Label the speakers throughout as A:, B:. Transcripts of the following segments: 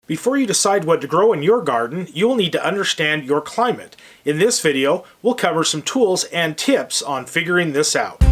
A: Before you decide what to grow in your garden, you will need to understand your climate. In this video, we'll cover some tools and tips on figuring this out.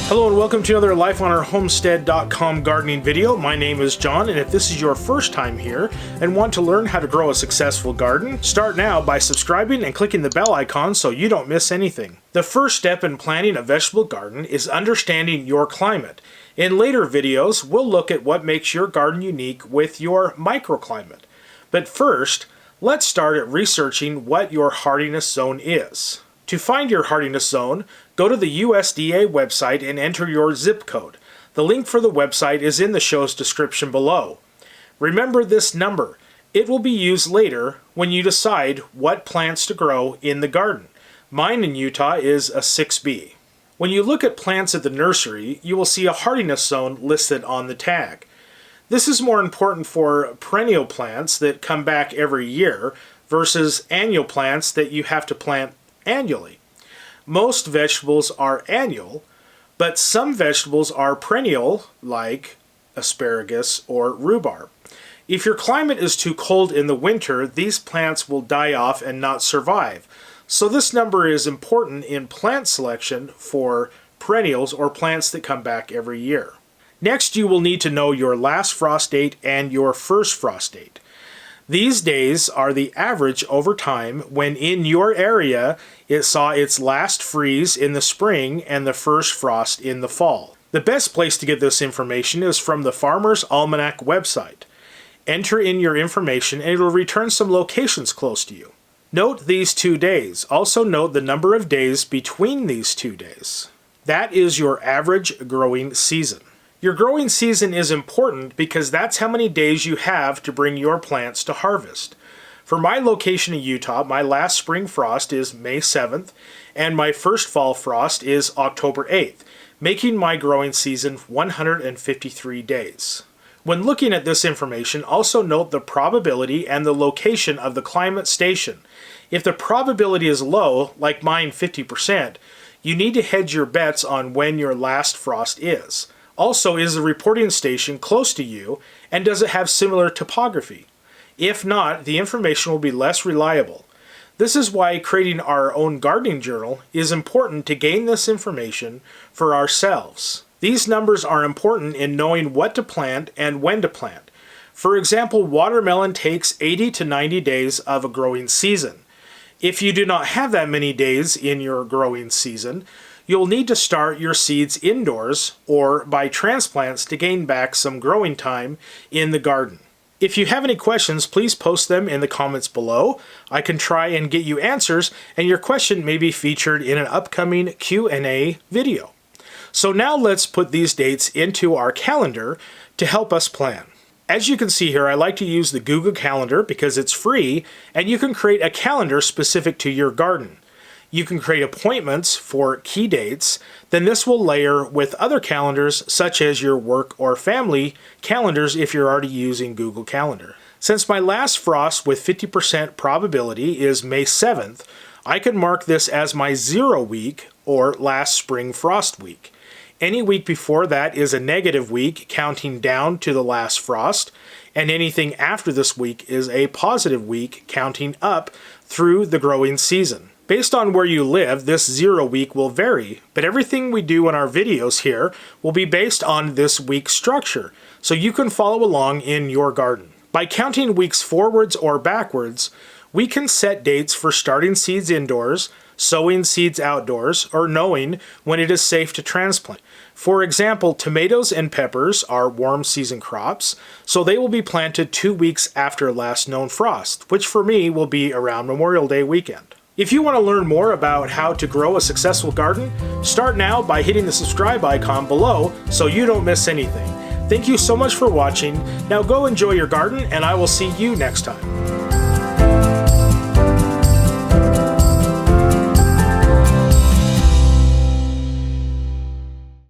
A: Hello and welcome to another LifeOnOurHomestead.com gardening video. My name is John, and if this is your first time here and want to learn how to grow a successful garden, start now by subscribing and clicking the bell icon so you don't miss anything. The first step in planting a vegetable garden is understanding your climate. In later videos, we'll look at what makes your garden unique with your microclimate. But first, let's start at researching what your hardiness zone is. To find your hardiness zone, go to the USDA website and enter your zip code. The link for the website is in the show's description below. Remember this number. It will be used later when you decide what plants to grow in the garden. Mine in Utah is a 6B. When you look at plants at the nursery, you will see a hardiness zone listed on the tag. This is more important for perennial plants that come back every year versus annual plants that you have to plant annually. Most vegetables are annual, but some vegetables are perennial, like asparagus or rhubarb. If your climate is too cold in the winter, these plants will die off and not survive. So this number is important in plant selection for perennials or plants that come back every year. Next, you will need to know your last frost date and your first frost date. These days are the average over time when in your area it saw its last freeze in the spring and the first frost in the fall. The best place to get this information is from the Farmer's Almanac website. Enter in your information and it will return some locations close to you. Note these 2 days. Also note the number of days between these 2 days. That is your average growing season. Your growing season is important because that's how many days you have to bring your plants to harvest. For my location in Utah, my last spring frost is May 7th, and my first fall frost is October 8th, making my growing season 153 days. When looking at this information, also note the probability and the location of the climate station. If the probability is low, like mine 50%, you need to hedge your bets on when your last frost is. Also, is the reporting station close to you, and does it have similar topography? If not, the information will be less reliable. This is why creating our own gardening journal is important to gain this information for ourselves. These numbers are important in knowing what to plant and when to plant. For example, watermelon takes 80 to 90 days of a growing season. If you do not have that many days in your growing season, you'll need to start your seeds indoors or by transplants to gain back some growing time in the garden. If you have any questions, please post them in the comments below. I can try and get you answers, and your question may be featured in an upcoming Q&A video. So now let's put these dates into our calendar to help us plan. As you can see here, I like to use the Google Calendar because it's free, and you can create a calendar specific to your garden. You can create appointments for key dates, then this will layer with other calendars such as your work or family calendars if you're already using Google Calendar. Since my last frost with 50% probability is May 7th, I can mark this as my 0 week or last spring frost week. Any week before that is a negative week counting down to the last frost, and anything after this week is a positive week counting up through the growing season. Based on where you live, this 0 week will vary, but everything we do in our videos here will be based on this week structure, so you can follow along in your garden. By counting weeks forwards or backwards, we can set dates for starting seeds indoors, sowing seeds outdoors, or knowing when it is safe to transplant. For example, tomatoes and peppers are warm season crops, so they will be planted 2 weeks after last known frost, which for me will be around Memorial Day weekend. If you want to learn more about how to grow a successful garden, start now by hitting the subscribe icon below so you don't miss anything. Thank you so much for watching. Now go enjoy your garden, and I will see you next time.